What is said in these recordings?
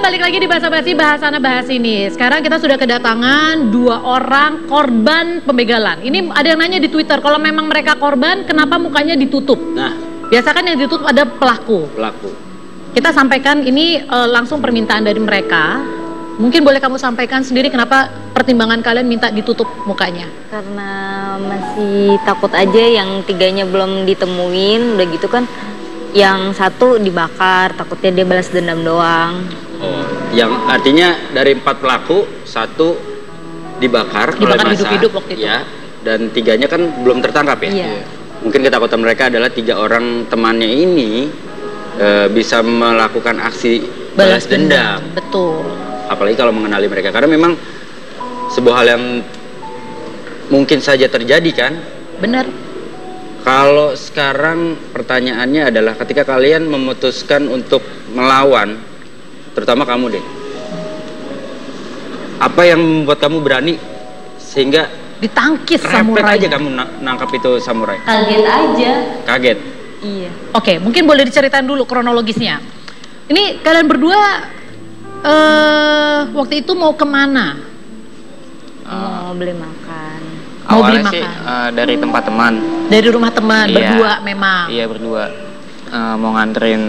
balik lagi di Basa-Basi Bahasana Bahas ini. Sekarang kita sudah kedatangan 2 orang korban pembegalan. Ini ada yang nanya di Twitter, kalau memang mereka korban, kenapa mukanya ditutup? Nah, biasa kan yang ditutup ada pelaku. Kita sampaikan ini langsung permintaan dari mereka. Mungkin boleh kamu sampaikan sendiri kenapa pertimbangan kalian minta ditutup mukanya? Karena masih takut aja, yang 3-nya belum ditemuin, udah gitu kan. Yang 1 dibakar, takutnya dia balas dendam doang. Oh, yang artinya dari 4 pelaku, 1 dibakar oleh massa, hidup-hidup waktu itu. Ya, dan 3-nya kan belum tertangkap ya. Iya. Mungkin ketakutan mereka adalah 3 orang temannya ini bisa melakukan aksi balas dendam. Betul. Apalagi kalau mengenali mereka, karena memang sebuah hal yang mungkin saja terjadi kan. Benar. Kalau sekarang pertanyaannya adalah ketika kalian memutuskan untuk melawan, terutama kamu deh, apa yang membuat kamu berani sehingga ditangkis repet samurai aja kamu nangkap itu samurai? Kaget aja. Kaget? Iya. Oke, mungkin boleh diceritain dulu kronologisnya. Ini kalian berdua waktu itu mau kemana? Mau beli makan. Mau beli Awalnya sih makan. dari tempat teman. Dari rumah teman, Iya. berdua memang. Iya, berdua. Mau nganterin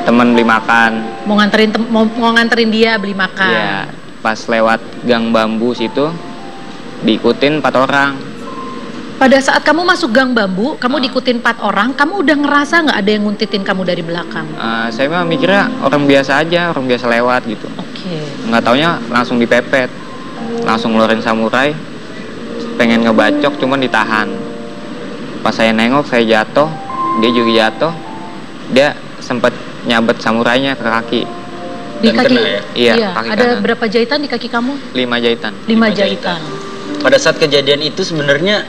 teman beli makan. Mau nganterin dia beli makan. Iya, pas lewat gang bambu situ diikutin 4 orang. Pada saat kamu masuk gang bambu, kamu diikutin 4 orang, kamu udah ngerasa nggak ada yang nguntitin kamu dari belakang? Saya mah mikirnya orang biasa aja, orang biasa lewat gitu. Oke. Nggak taunya langsung dipepet, langsung ngeluarin samurai, pengen ngebacok cuman ditahan. Pas saya nengok, saya jatuh, dia juga jatuh, dia sempet nyabet samurainya ke kaki. Di Dan kaki? kena ya? Iya, kaki Ada kanan. berapa jahitan di kaki kamu? 5 jahitan. 5 jahitan. Pada saat kejadian itu sebenarnya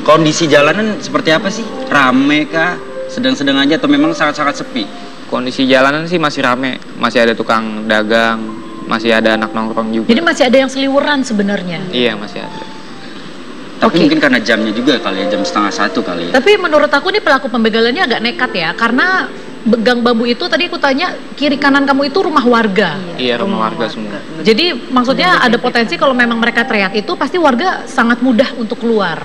kondisi jalanan seperti apa sih? Rame kah? Sedang-sedang aja atau memang sangat-sangat sepi? Kondisi jalanan sih masih rame, masih ada tukang dagang, masih ada anak nongkrong juga. Jadi masih ada yang seliweran sebenarnya. Iya, masih ada. Tapi Oke. mungkin karena jamnya juga kali ya, jam 12:30 kali ya. Tapi menurut aku nih pelaku pembegalannya agak nekat ya, karena gang bambu itu tadi aku tanya, kiri kanan kamu itu rumah warga. Iya, rumah warga semua. Jadi maksudnya ada potensi kalau memang mereka teriak itu pasti warga sangat mudah untuk keluar.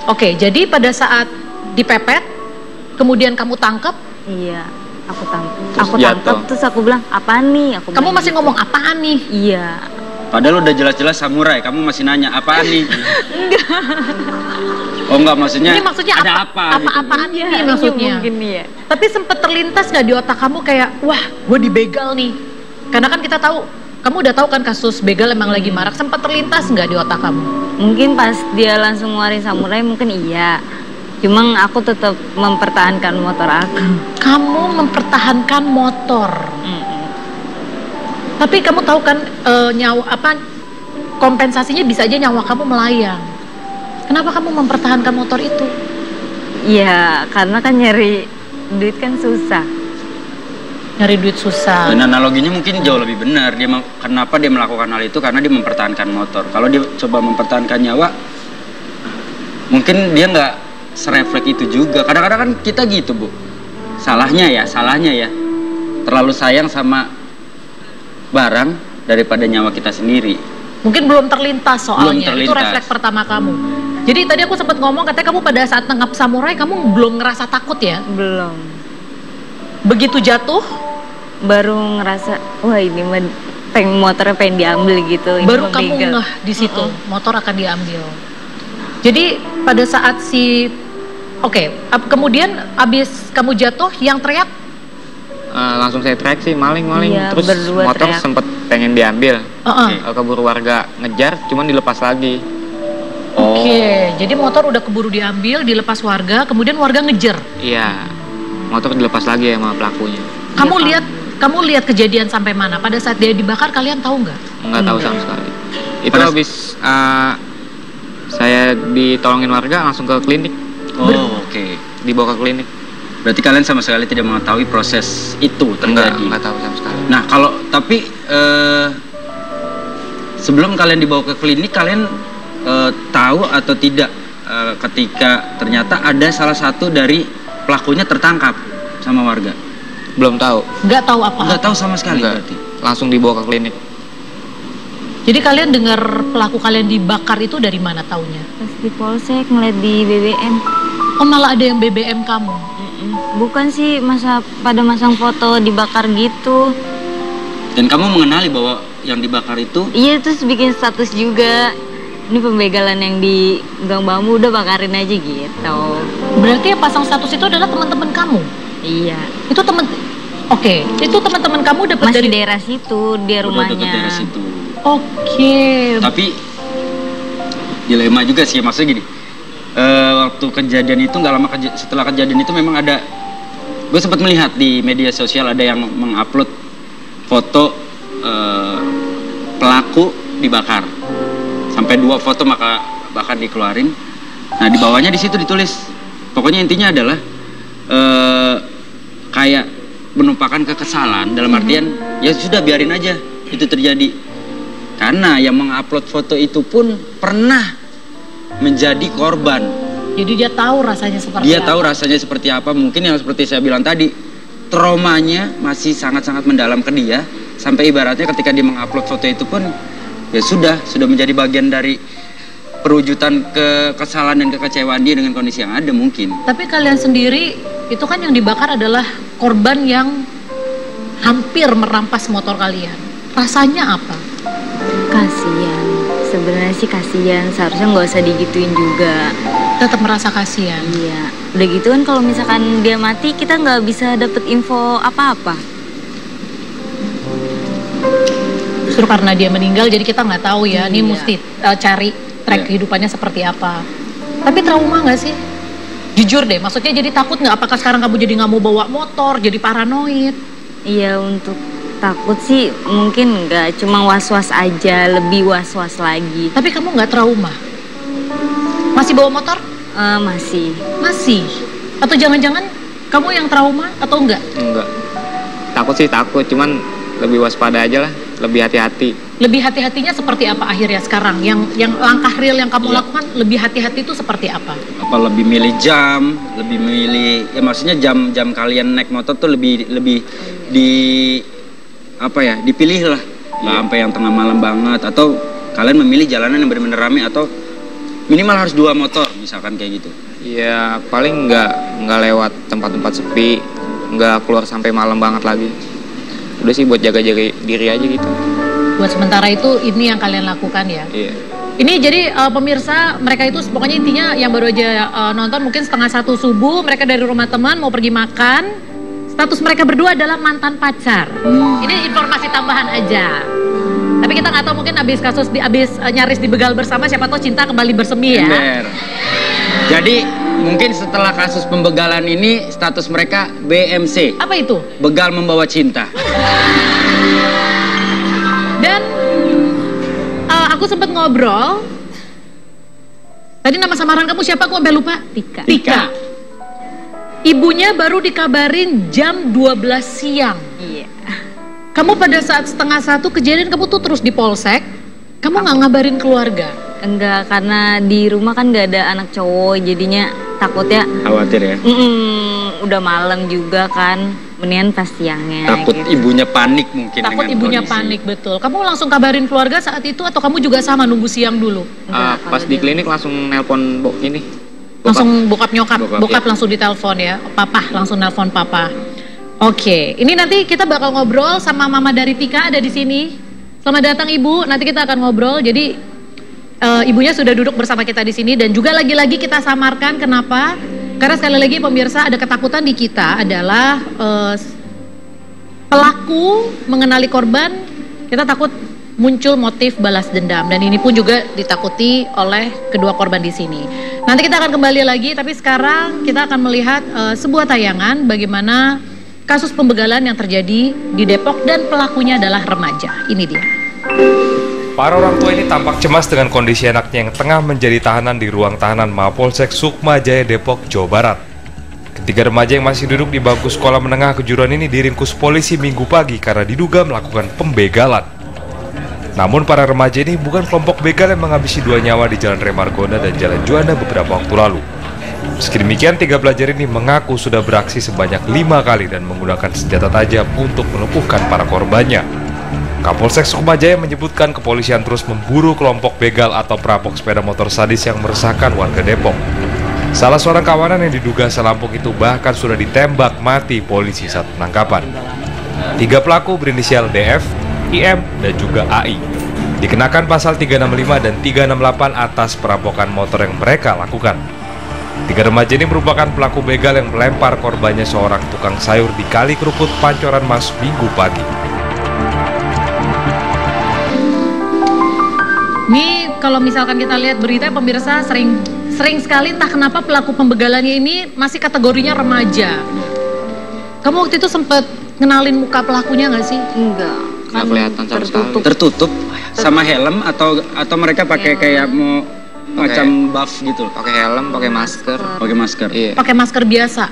Oke, jadi pada saat dipepet, kemudian kamu tangkap, Iya, aku tangkap. Terus Aku jatuh. tangkap, terus aku bilang, "Apaan nih?" Aku kamu bilang masih gitu. ngomong apaan nih? Iya. Padahal udah jelas-jelas samurai, kamu masih nanya apaan nih? Oh enggak, maksudnya Ini maksudnya ada apa? gitu. Apaan Iya, ini maksudnya? mungkin ya. Tapi sempet terlintas nggak di otak kamu kayak, wah, gue dibegal nih? Karena kan kita tahu, kamu udah tahu kan kasus begal emang lagi marak. Sempat terlintas nggak di otak kamu? Mungkin pas dia langsung ngeluarin samurai mungkin iya. Cuma aku tetap mempertahankan motor aku. Kamu mempertahankan motor. Tapi kamu tahu kan kompensasinya bisa aja nyawa kamu melayang. Kenapa kamu mempertahankan motor itu? Iya, karena kan nyari duit kan susah. Nyari duit susah. Dan analoginya mungkin jauh lebih benar. Kenapa dia melakukan hal itu? Karena dia mempertahankan motor. Kalau dia coba mempertahankan nyawa, mungkin dia nggak serefleks itu juga. Kadang-kadang kan kita gitu, Bu. Salahnya ya. Terlalu sayang sama barang daripada nyawa kita sendiri. Mungkin belum terlintas soalnya. Belum terlintas. Itu refleks pertama kamu. Jadi tadi aku sempat ngomong, katanya kamu pada saat nangkap samurai kamu belum ngerasa takut ya? Belum. Begitu jatuh, Baru ngerasa, wah ini mah motornya pengen diambil gitu. Ini baru mah kamu begal. ngeh di situ, motor akan diambil. Jadi pada saat kemudian abis kamu jatuh, yang teriak, Langsung saya track sih, maling. Iya, Terus berdua motor teriak. sempet pengen diambil. "Heeh." Keburu warga ngejar, cuman dilepas lagi. Oke, jadi motor udah keburu diambil, dilepas warga, kemudian warga ngejar. Iya, motor dilepas lagi sama pelakunya. Kamu lihat kejadian sampai mana? Pada saat dia dibakar, kalian tahu nggak? Nggak tahu sama sekali. Itu habis saya ditolongin warga langsung ke klinik, Oh, oke. dibawa ke klinik. Berarti kalian sama sekali tidak mengetahui proses itu terjadi. Enggak tahu sama sekali. Nah, tapi sebelum kalian dibawa ke klinik, kalian tahu atau tidak ketika ternyata ada salah satu dari pelakunya tertangkap sama warga? Belum tahu. Nggak tahu apa-apa? Nggak tahu sama sekali Enggak. berarti. Langsung dibawa ke klinik. Jadi kalian dengar pelaku kalian dibakar itu dari mana taunya? Pas di polsek ngeliat di BBM. Oh malah ada yang BBM kamu? Bukan sih, pada masang foto dibakar gitu. Dan kamu mengenali bahwa yang dibakar itu? Iya, terus bikin status juga. Ini pembegalan yang di Gang Bambu, udah bakarin aja gitu. Berarti yang pasang status itu adalah teman-teman kamu? Iya. Itu Oke, itu teman-teman kamu dapat Masih dari daerah situ, dia Udah deket rumahnya. daerah situ. Oke. Tapi dilema juga sih, maksudnya gini. Waktu kejadian itu nggak lama setelah kejadian itu memang ada, gue sempat melihat di media sosial ada yang mengupload foto pelaku dibakar. Sampai 2 foto maka bahkan dikeluarin. Nah di bawahnya di situ ditulis, pokoknya intinya adalah kayak menumpahkan kekesalan dalam artian ya sudah biarin aja itu terjadi. Karena yang mengupload foto itu pun pernah menjadi korban. Jadi dia tahu rasanya seperti Dia apa? tahu rasanya seperti apa. Mungkin yang seperti saya bilang tadi, traumanya masih sangat-sangat mendalam ke dia. Sampai ibaratnya ketika dia mengupload foto itu pun ya sudah menjadi bagian dari perwujudan kesalahan dan kekecewaan dia dengan kondisi yang ada mungkin. Tapi kalian sendiri, itu kan yang dibakar adalah korban yang hampir merampas motor kalian. Rasanya apa? Kasian. Sebenarnya sih kasian, seharusnya nggak usah digituin juga. Tetap merasa kasihan. Iya. Udah gitu kan kalau misalkan dia mati, kita nggak bisa dapet info apa-apa. Justru karena dia meninggal jadi kita nggak tahu ya. Ini Iya. mesti cari track Iya. kehidupannya seperti apa. Tapi trauma nggak sih? Jujur deh, maksudnya jadi takut nggak? Apakah sekarang kamu jadi nggak mau bawa motor, jadi paranoid? Iya, untuk takut sih mungkin nggak, cuma was-was aja, lebih was-was lagi. Tapi kamu nggak trauma? Masih bawa motor? Masih. Masih? Atau jangan-jangan kamu yang trauma atau enggak? Enggak. Takut sih takut, cuman lebih waspada aja lah, lebih hati-hati. Lebih hati-hatinya seperti apa akhirnya sekarang? Yang langkah real yang kamu Iya. lakukan lebih hati-hati itu seperti apa? Apa lebih milih jam, lebih milih ya maksudnya jam kalian naik motor tuh lebih di apa ya, dipilih lah. Nggak sampai yang tengah malam banget, atau kalian memilih jalanan yang benar-benar rame, atau minimal harus 2 motor misalkan kayak gitu. Ya paling nggak lewat tempat-tempat sepi, nggak keluar sampai malam banget lagi. Udah sih buat jaga-jaga diri aja gitu. Buat sementara itu ini yang kalian lakukan ya? Iya. Ini jadi pemirsa, mereka itu pokoknya intinya yang baru aja nonton mungkin 1:30 subuh, mereka dari rumah teman mau pergi makan. Status mereka berdua adalah mantan pacar. Ini informasi tambahan aja. Tapi kita nggak tahu, mungkin abis nyaris dibegal bersama, siapa tahu cinta kembali bersemi ya. Ember. Jadi mungkin setelah kasus pembegalan ini status mereka BMC, Apa itu? begal membawa cinta. Dan aku sempat ngobrol. Tadi nama samaran kamu siapa? Aku sampai lupa. Tika. Ibunya baru dikabarin jam 12 siang. Iya. Kamu pada saat 1:30 kejadian kamu tuh terus di polsek. Kamu nggak ngabarin keluarga? Enggak, karena di rumah kan nggak ada anak cowok, jadinya takutnya Khawatir ya. udah malam juga kan, mendingan pas siangnya. Takut gitu. ibunya panik mungkin. Takut dengan ibunya kondisi. panik, betul. Kamu langsung kabarin keluarga saat itu atau kamu juga sama nunggu siang dulu? Enggak, Pas kalau di dia- klinik langsung nelpon ini. Langsung bokap nyokap, Bokap, ya. langsung ditelepon ya, papa langsung nelpon papa. Oke, ini nanti kita bakal ngobrol sama mama dari Tika ada di sini. Selamat datang ibu, nanti kita akan ngobrol. Jadi ibunya sudah duduk bersama kita di sini dan juga lagi-lagi kita samarkan kenapa? Karena sekali lagi pemirsa ada ketakutan di kita adalah pelaku mengenali korban, kita takut muncul motif balas dendam dan ini pun juga ditakuti oleh kedua korban di sini. Nanti kita akan kembali lagi, tapi sekarang kita akan melihat sebuah tayangan bagaimana kasus pembegalan yang terjadi di Depok dan pelakunya adalah remaja. Ini dia. Para orang tua ini tampak cemas dengan kondisi anaknya yang tengah menjadi tahanan di ruang tahanan Mapolsek Sukma Jaya Depok, Jawa Barat. Ketiga remaja yang masih duduk di bangku sekolah menengah kejuruan ini diringkus polisi Minggu pagi karena diduga melakukan pembegalan. Namun para remaja ini bukan kelompok begal yang menghabisi 2 nyawa di Jalan Remargona dan Jalan Juanda beberapa waktu lalu. Meski demikian, 3 pelajar ini mengaku sudah beraksi sebanyak 5 kali dan menggunakan senjata tajam untuk melumpuhkan para korbannya. Kapolsek Sukmajaya menyebutkan kepolisian terus memburu kelompok begal atau perampok sepeda motor sadis yang meresahkan warga Depok. Salah seorang kawanan yang diduga selampung itu bahkan sudah ditembak mati polisi saat penangkapan. 3 pelaku berinisial DF, IM, dan juga AI. Dikenakan pasal 365 dan 368 atas perampokan motor yang mereka lakukan. 3 remaja ini merupakan pelaku begal yang melempar korbannya seorang tukang sayur di Kali Kerukut, Pancoran Mas, Minggu pagi. Ini kalau misalkan kita lihat berita, pemirsa, sering sekali entah kenapa pelaku pembegalannya ini masih kategorinya remaja. Kamu waktu itu sempat kenalin muka pelakunya nggak sih? Enggak. Nggak kelihatan sama sekali. Tertutup sama helm atau mereka pakai kayak mau macam buff gitu? Pakai helm, pakai masker. Pakai masker. Iya. Pakai masker biasa.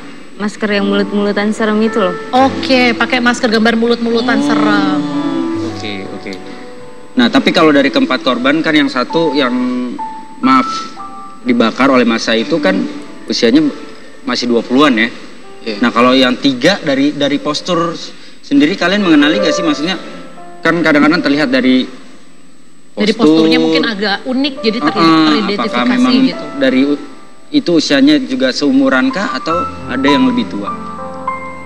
Masker yang mulut-mulutan serem itu loh. Oke, pakai masker gambar mulut-mulutan serem. Oke. Nah, tapi kalau dari keempat korban kan yang satu yang dibakar oleh massa itu kan usianya masih 20-an ya. Iya. Nah, kalau yang 3 dari postur sendiri kalian mengenali gak sih, maksudnya kan kadang-kadang terlihat dari Posturnya mungkin agak unik, jadi apakah teridentifikasi memang gitu. dari itu usianya juga seumuran kah atau ada yang lebih tua?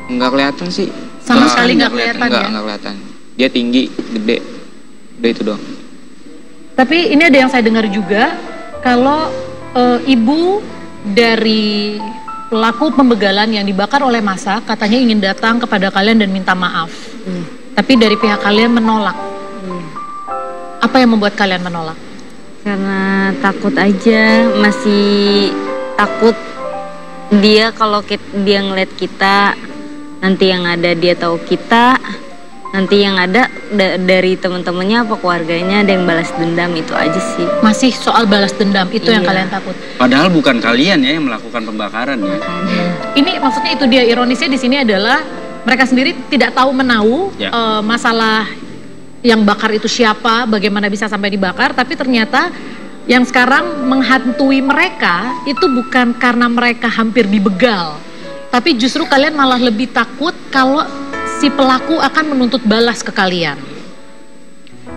Nggak kelihatan sih. Sama sekali nggak kelihatan ya? Nggak kelihatan. Dia tinggi, gede. Udah itu doang. Tapi ini ada yang saya dengar juga, kalau ibu dari pelaku pembegalan yang dibakar oleh massa katanya ingin datang kepada kalian dan minta maaf. Tapi dari pihak kalian menolak. Apa yang membuat kalian menolak? Karena takut aja, masih takut dia kalau dia ngeliat kita, nanti yang ada dia tahu kita, nanti yang ada dari teman-temannya apa keluarganya ada yang balas dendam, itu aja sih. Masih soal balas dendam, itu yang Iya. kalian takut. Padahal bukan kalian ya yang melakukan pembakaran ya. Ini maksudnya itu dia ironisnya di sini adalah mereka sendiri tidak tahu menahu Ya. masalah yang bakar itu siapa, bagaimana bisa sampai dibakar, tapi ternyata yang sekarang menghantui mereka itu bukan karena mereka hampir dibegal, tapi justru kalian malah lebih takut kalau si pelaku akan menuntut balas ke kalian.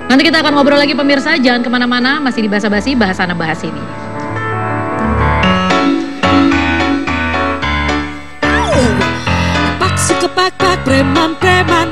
Nanti kita akan ngobrol lagi pemirsa, jangan kemana-mana, masih di Basa-Basi, Bahasana bahas ini. Pak si kepak preman-preman